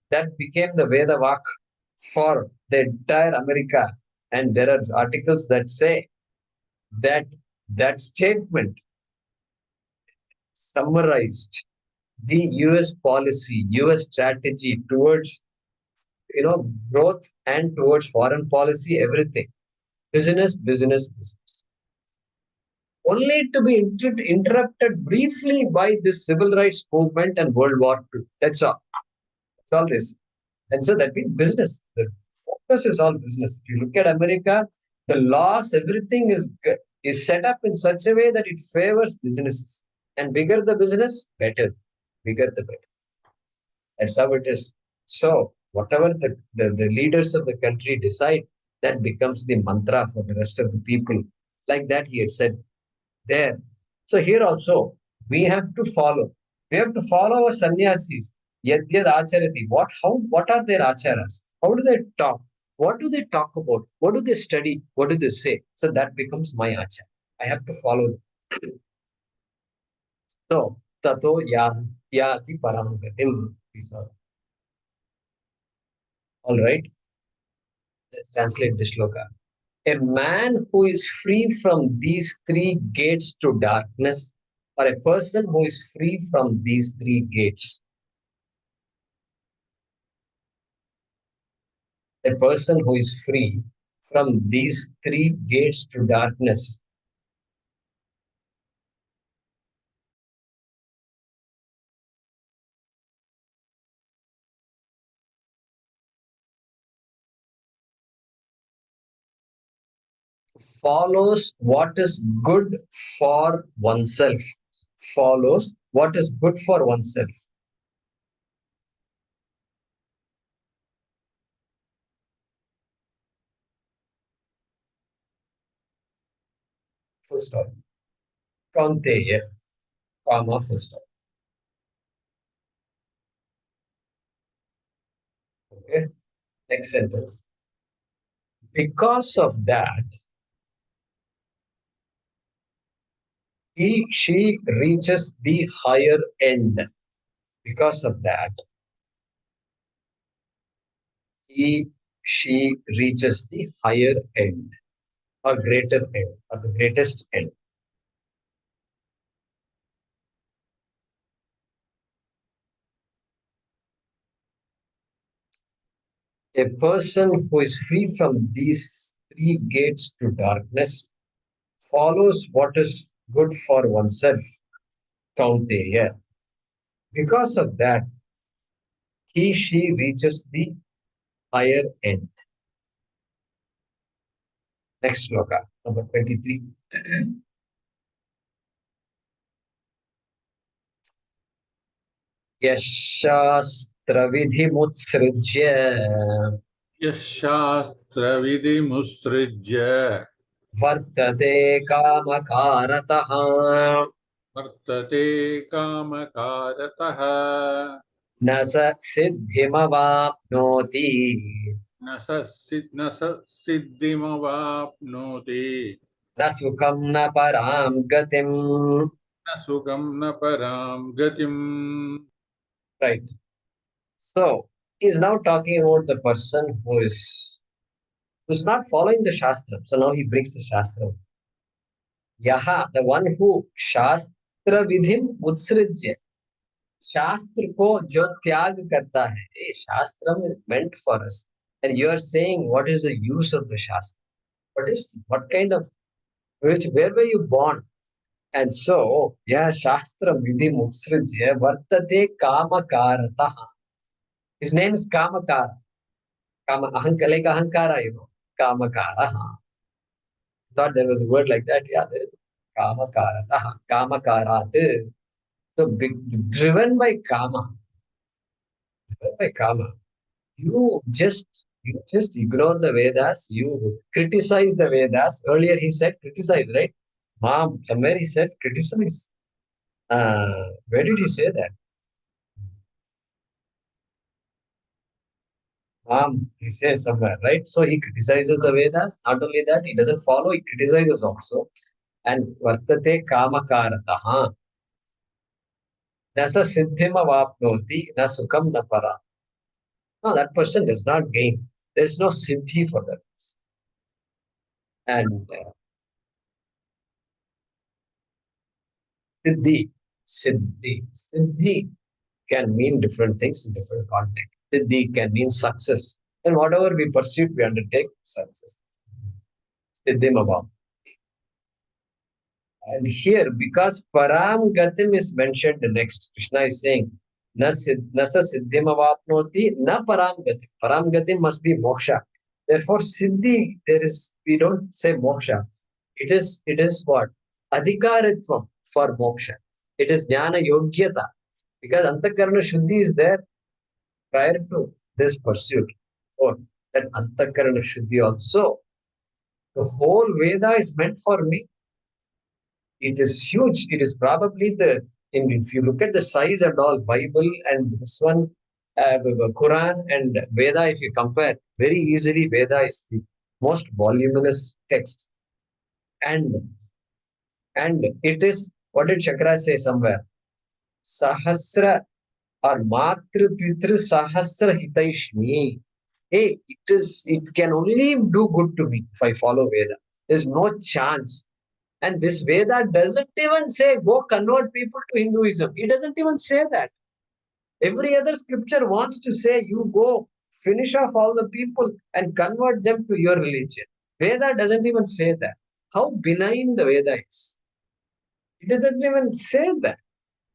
Speaker 1: the Vedavak for the entire America. And there are articles that say that statement summarized the US policy, US strategy towards growth and towards foreign policy, everything. Business, business, business. Only to be interrupted briefly by this civil rights movement and World War II. That's all. That's all this. And so that means business. The focus is all business. If you look at America, the laws, everything is set up in such a way that it favors businesses. And bigger the business, better. Bigger the better. That's how it is. So whatever the leaders of the country decide, that becomes the mantra for the rest of the people. Like that he had said there. So here also, we have to follow. We have to follow our sannyasis. Yadyad acharati. What are their acharas? How do they talk? What do they talk about? What do they study? What do they say? So that becomes my achara. I have to follow them. So, tato yati param gatim. All right. Let's translate the shloka. A man who is free from these three gates to darkness or a person who is free from these three gates. A person who is free from these three gates to darkness. Follows what is good for oneself. Follows what is good for oneself. Full stop. Kaunteya, comma, full stop. Okay. Next sentence. Because of that, she reaches the higher end. Because of that, she reaches the higher end or greater end or the greatest end. A person who is free from these three gates to darkness follows what is good for oneself. Kaunteya. Because of that, she reaches the higher end. Next shloka, number 23. यशास्त्रविधिमुत्सृज्य
Speaker 6: यशास्त्रविधिमुत्सृज्य
Speaker 1: वर्तते कामकारतः
Speaker 6: वर्तते कामकारतः
Speaker 1: न स सिद्धिमवाप्नोति
Speaker 6: न स सिद्धिमवाप्नोति
Speaker 1: न सुखं न परां गतिम्.
Speaker 6: न सुखं न परां गतिम्.
Speaker 1: Right. So he's now talking about the person who's not following the Shastra. So now he brings the Shastra. Yaha, the one who Shastra vidhim utsrijya. शास्त्र को जो त्याग करता है, शास्त्रम is meant for us, and you are saying what is the use of the shastra? What kind of where were you born? And so shastra vidhi mutsrijya vartate kamakarata. His name is Kamakara. Kama like ahankara, Kamakara. Thought there was a word like that. Yeah, there is Kamakarata, Kamakarat. So driven by kama. You just ignore the Vedas, you criticize the Vedas. Earlier he said criticize, right? Somewhere he said criticize. Where did he say that? He says somewhere, right? So he criticizes the Vedas. Not only that, he doesn't follow, he criticizes also. And vartate kamakarataha. Nasa siddhima vapnoti, na sukham na para. No, that person does not gain. There's no siddhi for that person. And siddhi can mean different things in different contexts. Siddhi can mean success. And whatever we pursue, we undertake success. Siddhim abam. And here, because param gatim is mentioned the next, Krishna is saying, nasa siddhim avapnoti na param gatim. Param gatim must be moksha. Therefore, siddhi, we don't say moksha. It is what? Adhikaritvam for moksha. It is jnana yogyata. Because antakarana shuddhi is there prior to this pursuit. Or that antakarana shuddhi also. The whole Veda is meant for me. It is huge. It is probably if you look at the size and all, Bible and this one, Quran and Veda, if you compare, very easily Veda is the most voluminous text. And it is, what did Shakra say somewhere? Sahasra or Matru Pitru Sahasra Hitaishmi. Hey, it can only do good to me if I follow Veda. There's no chance. And this Veda doesn't even say go convert people to Hinduism. It doesn't even say that. Every other scripture wants to say you go finish off all the people and convert them to your religion. Veda doesn't even say that. How benign the Veda is. It doesn't even say that.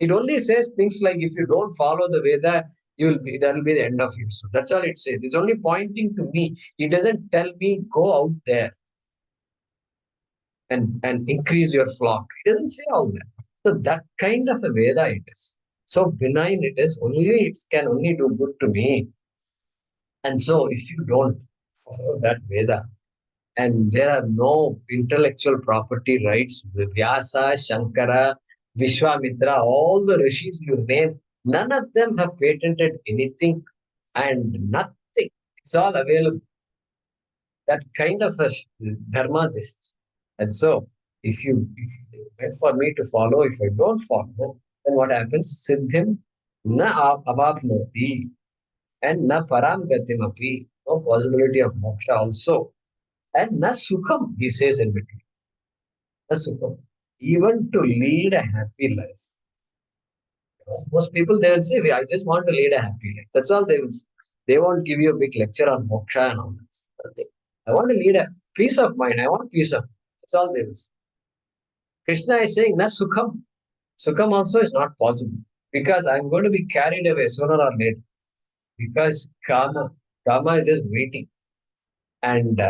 Speaker 1: It only says things like if you don't follow the Veda, that will be the end of you. So that's all it says. It's only pointing to me. It doesn't tell me go out there and increase your flock. It doesn't say all that. So that kind of a Veda it is. So benign it is. Only it can only do good to me. And so if you don't follow that Veda, and there are no intellectual property rights, Vyasa, Shankara, Vishwamitra, all the rishis you name, none of them have patented anything and nothing. It's all available. That kind of a dharma this is. And so, if you wait for me to follow, if I don't follow, then what happens? Siddhim na avapnoti and na param gatim api. No possibility of moksha also. And na sukham, he says in between. Na sukham. Even to lead a happy life. Because most people, they will say, I just want to lead a happy life. That's all they will say. They won't give you a big lecture on moksha and all that. I want to lead a peace of mind. I want peace of mind. That's all they will say. Krishna is saying, na sukham. Sukham also is not possible. Because I'm going to be carried away sooner or later. Because kama is just waiting. And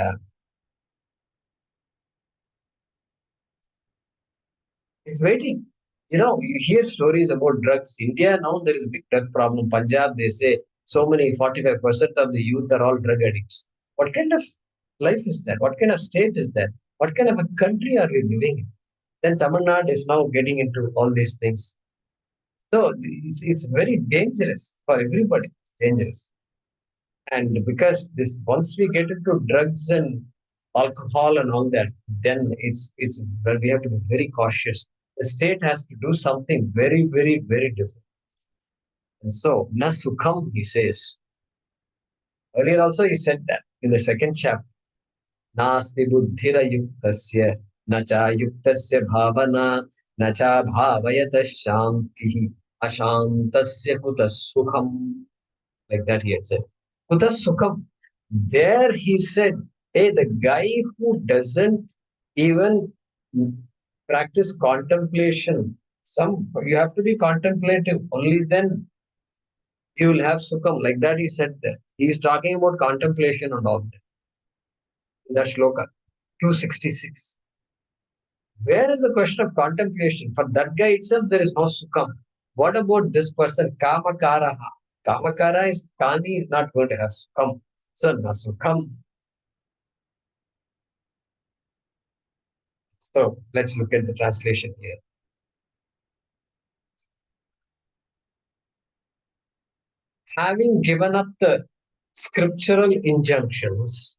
Speaker 1: it's waiting. You know, you hear stories about drugs. India now, there is a big drug problem. Punjab, they say so many, 45% of the youth are all drug addicts. What kind of life is that? What kind of state is that? What kind of a country are we living in? Then Tamil Nadu is now getting into all these things. So it's very dangerous for everybody. It's dangerous. And because this once we get into drugs and alcohol and all that, then it's where we have to be very cautious. The state has to do something very, very, very different. And so, na sukham, he says. Earlier also he said that in the second chapter. Nasti buddhira yuktasya, na cha yuktasya bhavana, na cha bhavayata shantihi, ashantasya kutas sukham. Like that he had said. Kutas sukham. There he said, hey, the guy who doesn't even practice contemplation, you have to be contemplative. Only then you will have sukham. Like that he said there. He is talking about contemplation and all that. In the shloka, 266. Where is the question of contemplation? For that guy itself, there is no sukham. What about this person? Kamakaraha. Kamakara is, Kani is not going to have sukham. So, na sukham. So, let's look at the translation here. Having given up the scriptural injunctions,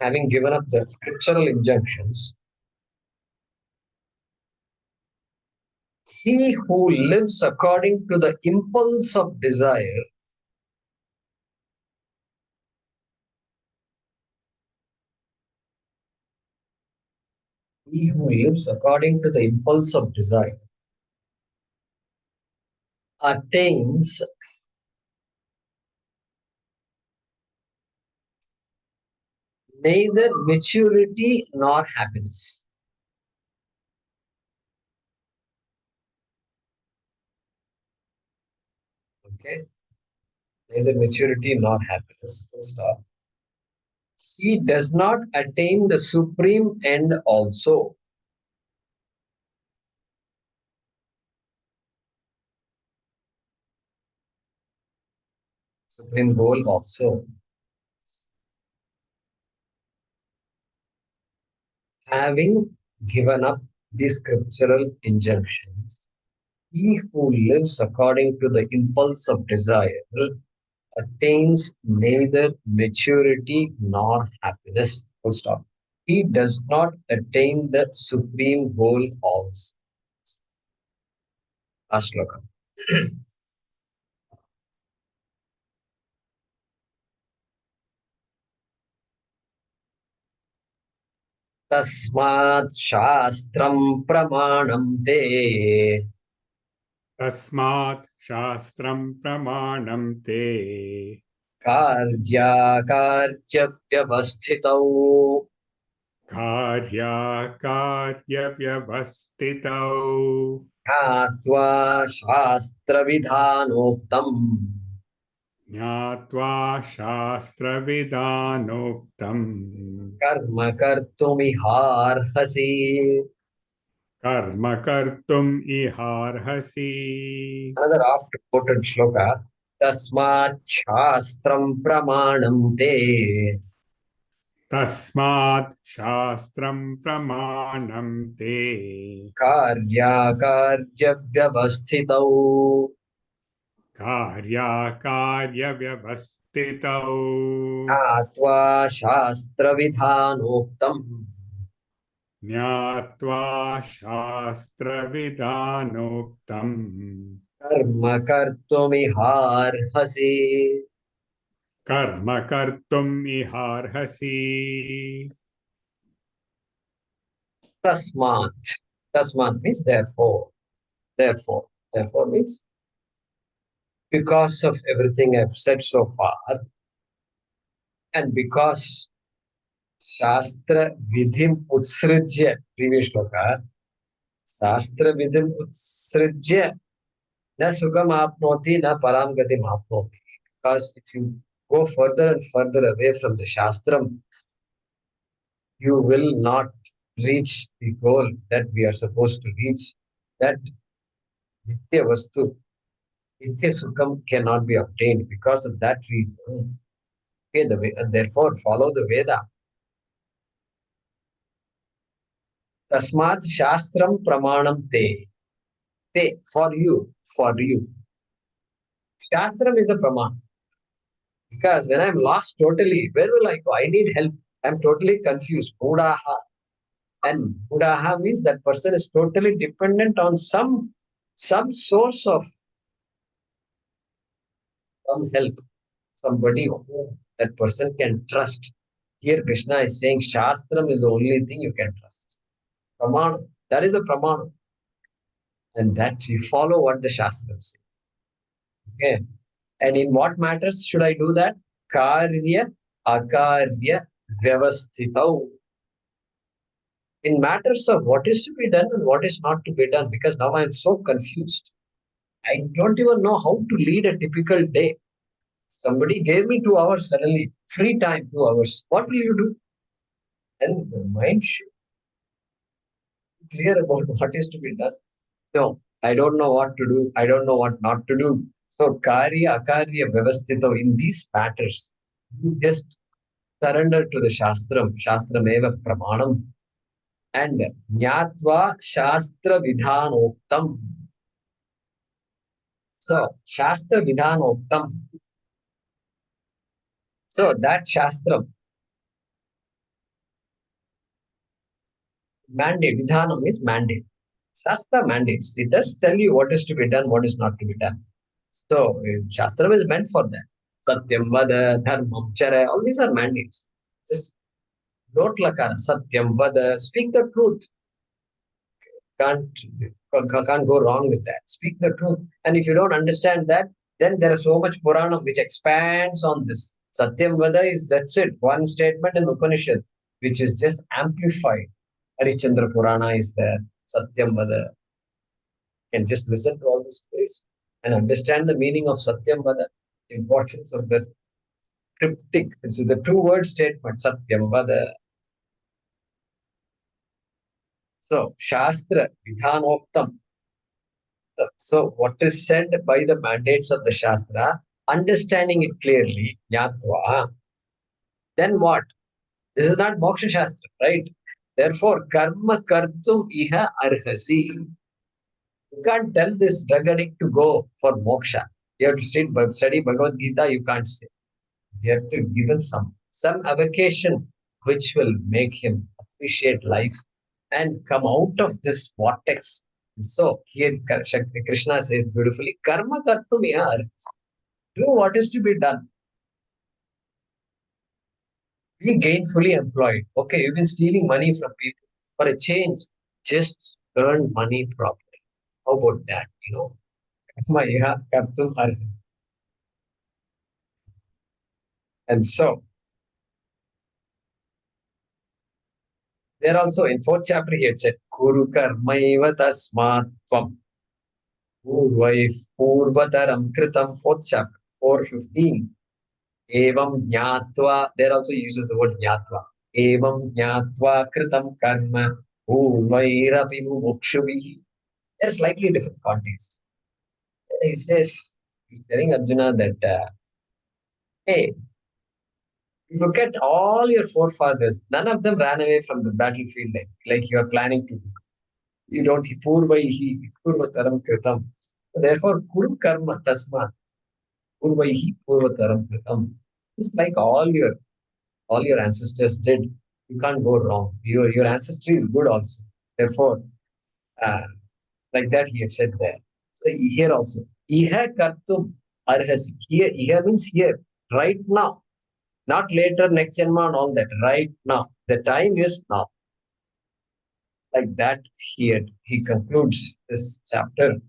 Speaker 1: having given up the scriptural injunctions, he who lives according to the impulse of desire he who lives according to the impulse of desire attains neither maturity nor happiness. Okay? Neither maturity nor happiness. Full stop. He does not attain the supreme end also. Supreme goal also. Having given up the scriptural injunctions, he who lives according to the impulse of desire attains neither maturity nor happiness. Full stop. He does not attain the supreme goal also. Last shloka. Tasmat Shastram Pramanam Te
Speaker 8: Tasmat Shastram Pramanam Te
Speaker 1: Karya Karya Vyavasthitau
Speaker 8: Karya Karya Vyavastitau
Speaker 1: Jnatva Shastra Vidhanoktam
Speaker 8: Jnatva Shastra Vidhanoktam
Speaker 1: Karma Kartumiharhasi.
Speaker 8: Karma Kartum Iharhasi.
Speaker 1: Another oft quoted shloka. Tasmat Shastram Pramanam Te
Speaker 8: Tasmat Shastram Pramanam Te
Speaker 1: Karya Karya Vyavasthitau
Speaker 8: Karya Karya Vyavastitau
Speaker 1: Jnatva Shastra Vidhanoktam
Speaker 8: Jnatva Shastra Vidhanoktam
Speaker 1: Karma Kartumiharhasi.
Speaker 8: Karma Kartum Iharhasi.
Speaker 1: Tasmat. Tasmat means therefore. Therefore. Therefore means because of everything I've said so far, and because Shastra Vidhim Utsrijya, previous shloka, Shastra Vidhim Utsrijya, na Sukam Apnoti, na Param Gatim Apnoti. Because if you go further and further away from the Shastram, you will not reach the goal that we are supposed to reach. That Nitya Vastu, Nitya Sukham cannot be obtained. Because of that reason, okay, therefore follow the Veda. Tasmat Shastram Pramanam Te. Te, for you, for you. Shastram is the Praman. Because when I'm lost totally, where will I go? I need help. I'm totally confused. Mudaha. And Mudaha means that person is totally dependent on some source of some help, somebody who that person can trust. Here Krishna is saying Shastram is the only thing you can trust. Praman, that is a Praman. And that you follow what the Shastram says. Okay. And in what matters should I do that? Karya, akarya, vyavasthitau. In matters of what is to be done and what is not to be done, because now I am so confused. I don't even know how to lead a typical day. Somebody gave me 2 hours suddenly, free time, 2 hours. What will you do? And the mind should be clear about what is to be done. No, I don't know what to do. I don't know what not to do. So, karya, akarya, vyavasthito, in these matters, you just surrender to the Shastram, Shastram eva pramanam, and Jnatva Shastra Vidhanoktam. So, Shastra Vidhanoktam. So, that Shastram, mandate, Vidhanam means mandate. Shastra mandates. It does tell you what is to be done, what is not to be done. So, Shastra is meant for that. Satyam Vada, Dharmam Chara, all these are mandates. Just note lakara, Satyam Vada, speak the truth. Can't go wrong with that. Speak the truth. And if you don't understand that, then there is so much Puranam which expands on this. Satyam Vada is, that's it, one statement in the Upanishad, which is just amplified. Harishchandra Purana is there. Satyam Vada. You can just listen to all this phrase and understand the meaning of Satyam Vada, the importance of the cryptic. This is the two-word statement, Satyam Vada. So, Shastra, Vidhanoktam. So, what is said by the mandates of the Shastra, understanding it clearly, Jnatva, then what? This is not Moksha Shastra, right? Therefore, Karma Kartum Iha Arhasi. You can't tell this drug addict to go for moksha. You have to study Bhagavad Gita, you can't say. You have to give him some avocation which will make him appreciate life and come out of this vortex. And so here Krishna says beautifully, Karma Kartum Iha. Do what is to be done. Be gainfully employed. Okay, you've been stealing money from people. For a change, just earn money properly. How about that? Maya kartum arhasi. And so, there also in fourth chapter he had said, Kuru karmaiva tasmat tvam purvataram kritam, fourth chapter, 4:15. Evam jnatva, there also he uses the word jnatva. Evam jnatva kritam karma purvairapi mumukshubhihi. They're slightly different context. He says, he's telling Arjuna that, hey, look at all your forefathers. None of them ran away from the battlefield like you are planning to do. You don't purvaihi purvataram kritam. Therefore, kuru karma tasma purvaihi purvataram kritam. Just like all your ancestors did, you can't go wrong. Your ancestry is good also. Therefore, uh, like that he had said there. So here also, iha kartum arhasi. Here, iha means here, right now, not later, next janma and all that. Right now, the time is now. Like that, he concludes this chapter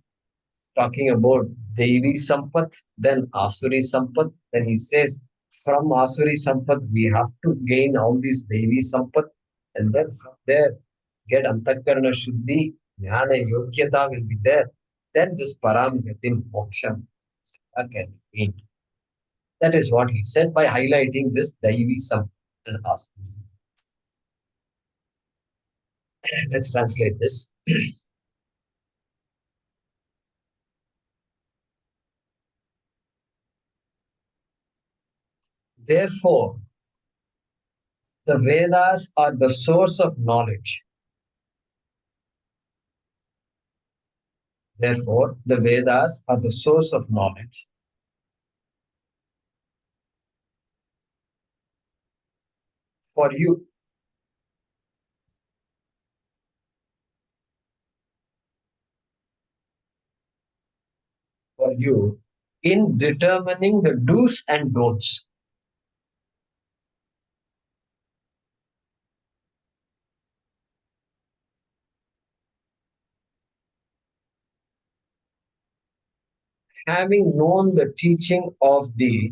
Speaker 1: talking about Devi Sampat, then Asuri Sampat. Then he says, from Asuri Sampat, we have to gain all these Devi Sampat, and then from there, get Antakarna Shuddhi, Jnana Yogyata will be there. Then this Param Gatim Moksham can be gained. That is what he said by highlighting this Devi Sampat and Asuri Sampat. Let's translate this. Therefore, the Vedas are the source of knowledge. Therefore, the Vedas are the source of knowledge. For you, in determining the do's and don'ts. Having known the teaching of the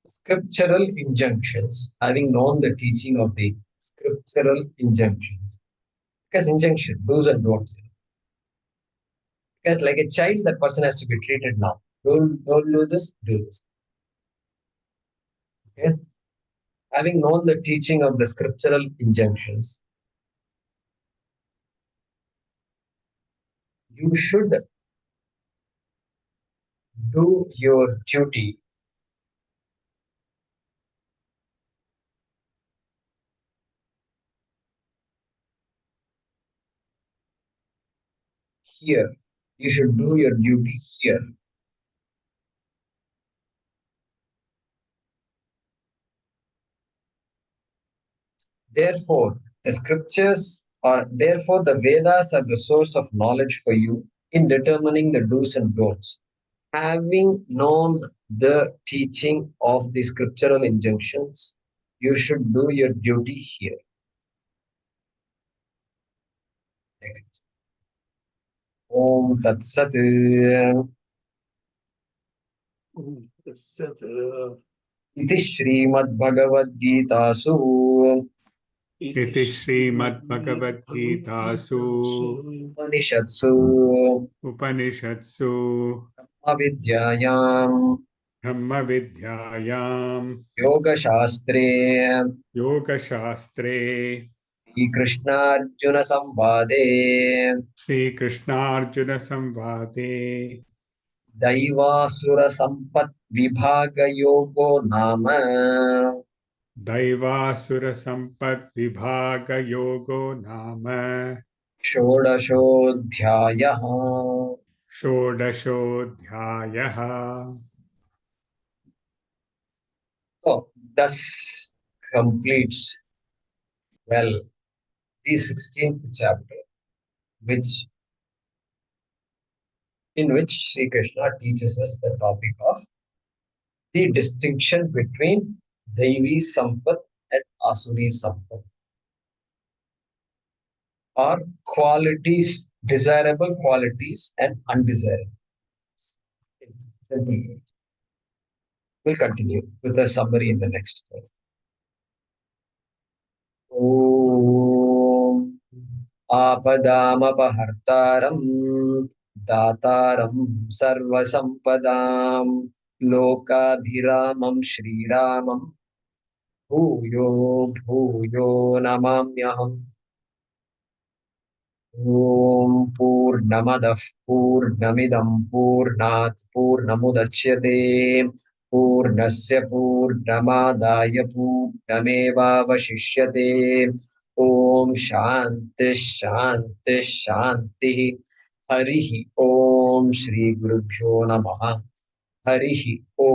Speaker 1: scriptural injunctions, having known the teaching of the scriptural injunctions. Because injunction, do's and don'ts. Because like a child, that person has to be treated now. Don't do this, do this. Okay? Having known the teaching of the scriptural injunctions, you should do your duty here. You should do your duty here. Therefore, the Vedas are the source of knowledge for you in determining the do's and don'ts. Having known the teaching of the scriptural injunctions, you should do your duty here. Next. Om Tat Sat. Iti Srimad-Bhagavad-Gitasu
Speaker 8: इति श्रीमद्भगवद्गीतासु उपनिषत्सु
Speaker 1: Avidyayam
Speaker 8: ब्रह्मविद्यायां
Speaker 1: Yoga-Shastre
Speaker 8: योगशास्त्रे
Speaker 1: Krishna-Arjuna-Samvade
Speaker 8: श्रीकृष्णार्जुनसंवादे
Speaker 1: Daivasura-Sampat-Vibhaga-Yogo Nama
Speaker 8: दैवासुरसम्पद्विभागयोगो नाम
Speaker 1: Shodashodhyayaha.
Speaker 8: षोडशोऽध्यायः
Speaker 1: So, thus completes well the 16th chapter, in which Sri Krishna teaches us the topic of the distinction between Devi Sampat and Asuri Sampat, or qualities, desirable qualities and undesirable. It's simple. We'll continue with the summary in the next verse. ॐ आपदामपहर्तारं दातारं सर्वसम्पदां लोकाभिरामं श्रीरामं भूयो भूयो नमाम्यहम् ॐ पूर्णमदः पूर्णमिदं पूर्णात् पूर्णमुदच्यते पूर्णस्य पूर्णमादाय पूर्णमेवावशिष्यते ॐ शान्तिः शान्तिः शान्तिः हरिः ॐ श्रीगुरुभ्यो नमः हरिः ॐ